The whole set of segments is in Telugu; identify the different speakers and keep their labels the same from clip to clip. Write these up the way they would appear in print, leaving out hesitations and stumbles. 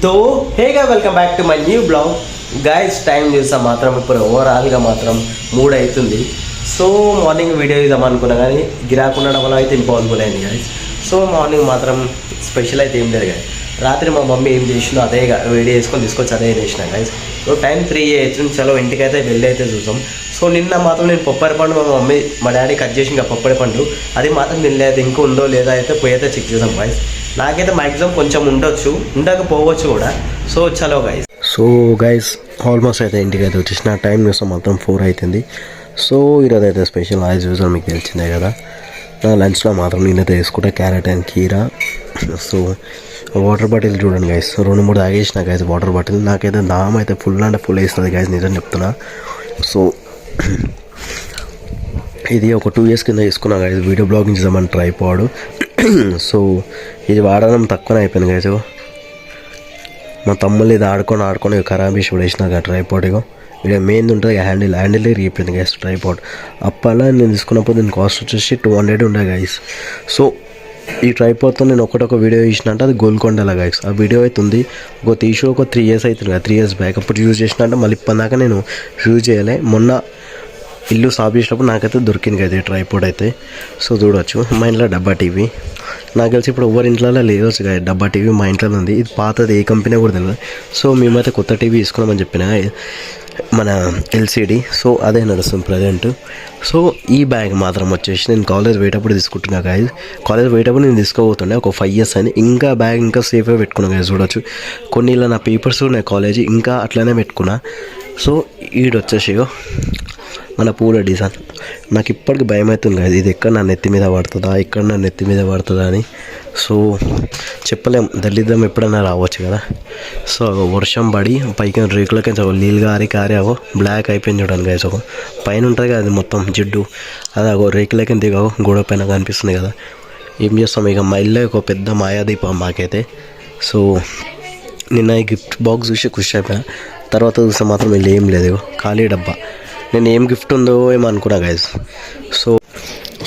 Speaker 1: तो हे गा welcome back to my new blog guys. Time చూసా మాత్రం ఇప్పుడు ఓవరాల్గా మాత్రం 3 అవుతుంది. సో మార్నింగ్ వీడియో ఇద్దాం అనుకున్నా కానీ గిరాకు ఉండడం వల్ల అయితే ఇంపాసిబుల్ అయింది గైస్. సో మార్నింగ్ మాత్రం స్పెషల్ అయితే ఏం లేదు గైస్. రాత్రి మా మమ్మీ ఏం చేసినా అదే వీడియో వేసుకొని తీసుకొచ్చి అదే చేసిన గైస్. సో టైం 3 అవుతుంది. చలో ఇంటికైతే వెళ్ళి అయితే చూసాం. సో నిన్న మాత్రం నేను పప్పడి పండు మా మమ్మీ మా డాడీ కట్ చేసి ఇంకా పప్పడి పండు అది మాత్రం తినలేదు. ఇంకా ఉందో లేదా అయితే పోయి అయితే చెక్ చేద్దాం గైస్. నాకైతే మ్యాక్సిమం కొంచెం ఉండొచ్చు, ఉండకపోవచ్చు కూడా. సో చలో గైస్. సో గైస్ ఆల్మోస్ట్ అయితే ఇంటికి అయితే వచ్చేసిన. టైం చూస్తాం మాత్రం 4 అవుతుంది. సో ఈరోజు అయితే స్పెషల్ యాజ్ యూజువల్ మీకు తెలిసిందే కదా. నా లంచ్లో మాత్రం నేనైతే వేసుకుంటే క్యారెట్ అండ్ కీరా. సో వాటర్ బాటిల్ చూడండి గైస్, 2-3 తాగేసిన గైస్ వాటర్ బాటిల్. నాకైతే దాహం అయితే ఫుల్ అంటే ఫుల్ వేస్తుంది గైస్, నిజం చెప్తున్నా. సో ఇది ఒక 2 years కింద తీసుకున్నా గైస్, వీడియో బ్లాగింగ్ చేద్దామని ట్రైపాడ్. సో ఇది వాడడం తక్కువనే అయిపోయింది గైస్. మా తమ్ముళ్ళు ఇది ఆడుకొని ఖరాబ్ చేసి పడేసిన ట్రైపాడ్. ఇక్కడ మెయిన్ ఉంటుంది హ్యాండిల్ రీపోయింది గైస్ ట్రైపాడ్. అప్పలా నేను తీసుకున్నప్పుడు దీని కాస్ట్ వచ్చేసి 200 ఉండే గైస్. సో ఈ ట్రైపాడ్తో నేను ఒకటొక వీడియో తీసిన అంటే అది గోల్కొండలా గైస్. ఆ వీడియో అయితే ఉంది, ఒక 3 years అవుతుంది కదా, 3 years బ్యాక్. అప్పుడు యూజ్ చేసిన అంటే మళ్ళీ ఇప్పటిదాకా నేను యూజ్ చేయలే. మొన్న ఇల్లు సాఫ్ చేసినప్పుడు నాకైతే దొరికింది కదా ట్రైపాడ్ అయితే. సో చూడవచ్చు మా ఇంట్లో డబ్బా టీవీ. నాకు తెలిసి ఇప్పుడు ఎవరి ఇంట్లో లేదు కదా డబ్బా టీవీ, మా ఇంట్లో ఉంది. ఇది పాతది, ఏ కంపెనీ కూడా తెలియదు. సో మేమైతే కొత్త టీవీ తీసుకున్నామని చెప్పిన, మన ఎల్సిడి. సో అదే నడుస్తుంది ప్రజెంట్. సో ఈ బ్యాగ్ మాత్రం వచ్చేసి నేను కాలేజ్ పోయేటప్పుడు తీసుకుంటున్నా గాయస్. కాలేజ్ పోయేటప్పుడు నేను తీసుకోబోతుండే ఒక 5 years అని. ఇంకా బ్యాగ్ ఇంకా సేఫ్గా పెట్టుకున్నా గాయస్. చూడొచ్చు కొన్ని ఇలా నా పేపర్స్ ఉన్నాయి కాలేజీ, ఇంకా అట్లనే పెట్టుకున్నా. సో ఈడొచ్చేసి మన పూల డిజైన్. నాకు ఇప్పటికి భయం అవుతుంది కదా, ఇది ఎక్కడ నా నెత్తి మీద పడుతుందా అని. సో చెప్పలేం, దళిద్రం ఎప్పుడైనా రావచ్చు కదా. సో వర్షం పడి పైకి రేకులకి నీళ్ళు కారి బ్లాక్ అయిపోయింది చూడండి గైస్. ఒక పైన ఉంటుంది కదా అది మొత్తం జిడ్డు, అది రేకులకి దిగవు గోడ పైన కనిపిస్తుంది కదా. ఏం చేస్తాం ఇక, మా ఇల్లే ఒక పెద్ద మాయాదీపం మాకైతే. సో నిన్న ఈ గిఫ్ట్ బాక్స్ చూసి ఖుషి అయిపోయా. తర్వాత చూస్తే మాత్రం వీళ్ళు ఏం లేదు, ఖాళీ డబ్బా. నేను ఏం గిఫ్ట్ ఉందో ఏమో అనుకున్నా గైస్.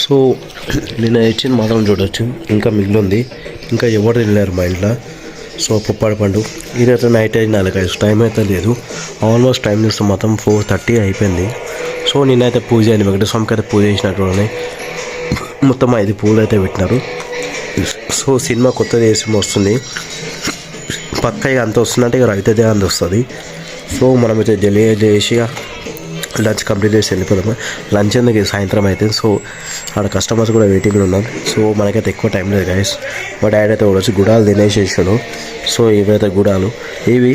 Speaker 1: సో నిన్న ఇచ్చింది మాత్రం చూడవచ్చు, ఇంకా మిగిలింది. ఇంకా ఎవరు తినలేరు మా ఇంట్లో. సో పప్పడి పండు ఈరోజు నైట్ అయినా గైస్, టైం అయితే లేదు. ఆల్మోస్ట్ టైం చూస్తే మాత్రం 4:30 అయిపోయింది. సో నేనైతే పూజ అయింది, వెంకటేశ్వరకి అయితే పూజ చేసినట్టు మొత్తం 5 పూలు అయితే పెట్టినారు. సో సినిమా కొత్తది ఏ సినిమా వస్తుంది పక్క, ఇక అంత వస్తుందంటే ఇక రవితేజ అంత వస్తుంది. సో మనమైతే జల్దీ చేసి లంచ్ కంప్లీట్ చేసి వెళ్ళిపోదాము. లంచ్ ఎందుకు సాయంత్రం అయితే. సో ఆడ కస్టమర్స్ కూడా వెయిటింగ్లో ఉన్నారు. సో మనకైతే ఎక్కువ టైం లేదు గైస్. మా డాడీ అయితే వచ్చి గుడాలు తినేసేసాడు. సో ఇవైతే గుడాలు, ఇవి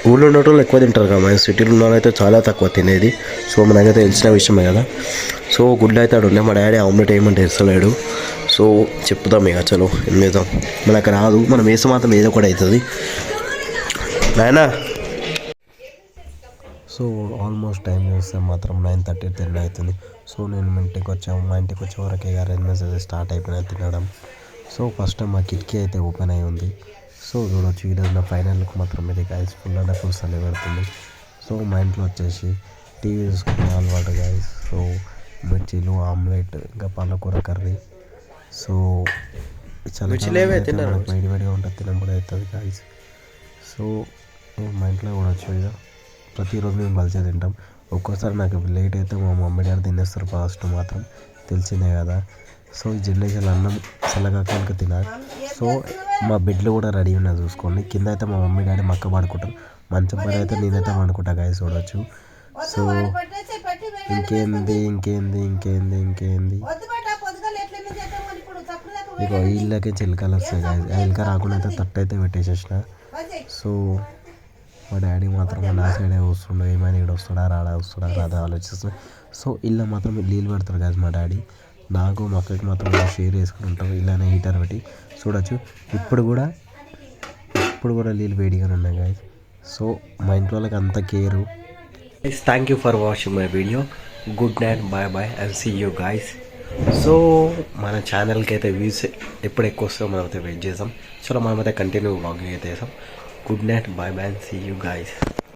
Speaker 1: ఊళ్ళో ఉన్నట్టు ఎక్కువ తింటారు కదా, మన సిటీలో ఉన్న అయితే చాలా తక్కువ తినేది. సో మనకైతే తెలిసిన విషయమే కదా. సో గుడ్లు అయితే ఆడు మా డాడీ ఆమ్లెట్ వేయమంటే వేస్తలేడు. సో చెప్తాం ఇక చలో ఏం చేద్దాం, మనకు రాదు, మనం వేస్తే మాత్రం ఏదో కూడా అవుతుంది నాయనా. సో ఆల్మోస్ట్ టైం చూస్తే మాత్రం 9:30 10 అవుతుంది. సో నేను మా ఇంటికి వచ్చే వరకు అరేంజ్మెంట్స్ అయితే స్టార్ట్ అయిపోయినాయి తినడం. సో ఫస్ట్ మా కిటికీ అయితే ఓపెన్ అయి ఉంది. సో చూడవచ్చు ఈరోజు నా ఫైనల్కి మాత్రం ఇది గైస్ ఫుల్ సలి పెడుతుంది. సో మా ఇంట్లో వచ్చేసి టీవీ చూసుకునే అలవాటు గైస్. సో మిర్చీలు, ఆమ్లెట్, ఇంకా పాలకూర కర్రీ. సో చాలా వేడివేడిగా ఉంటుంది, తినబడి అవుతుంది గైస్. సో మా ఇంట్లో కూడా వచ్చి ప్రతిరోజు మేము కలిసే తింటాం. ఒక్కోసారి నాకు లేట్ అయితే మా మమ్మీ డాడీ తినేస్తారు ఫాస్ట్ మాత్రం, తెలిసిందే కదా. సో ఈ జనరేషన్ అన్నం చల్లగాక తినాలి. సో మా బెడ్లు కూడా రెడీ ఉన్నాయి చూసుకోండి. కింద అయితే మా మమ్మీ డాడీ మక్క పడుకుంటారు, మంచం పడి అయితే నేనైతే పడుకుంటా గాయస్ చూడవచ్చు. సో ఇంకేంది ఇక వీళ్ళకే చిలకలు వస్తాయి గాయస్. ఎలక రాకుండా అయితే తట్టు అయితే పెట్టేసేసిన. సో మా డాడీ మాత్రం నా సైడే వస్తుండే, ఏమైనా ఇక్కడ వస్తాడా రాదా ఆలోచిస్తుంది. సో ఇలా మాత్రం నీళ్ళు పెడతారు కదా మా డాడీ. నాకు మా అక్కకి మాత్రం షేర్ చేసుకుని ఉంటాం ఇలానే హీటర్ పెట్టి. చూడవచ్చు ఇప్పుడు కూడా నీళ్ళు వేడిగానే ఉన్నాయి గాయస్. సో మా ఇంట్లో వాళ్ళకి అంత care. Thank you for watching my video. Good night, bye and see you guys. So మన ఛానల్కి అయితే వ్యూస్ ఎప్పుడు ఎక్కువ వస్తాయో మనం అయితే వెయిట్ చేస్తాం. చలో మనమైతే కంటిన్యూ వ్లాగింగ్ అయితే చేస్తాం. Good night, bye and see you guys.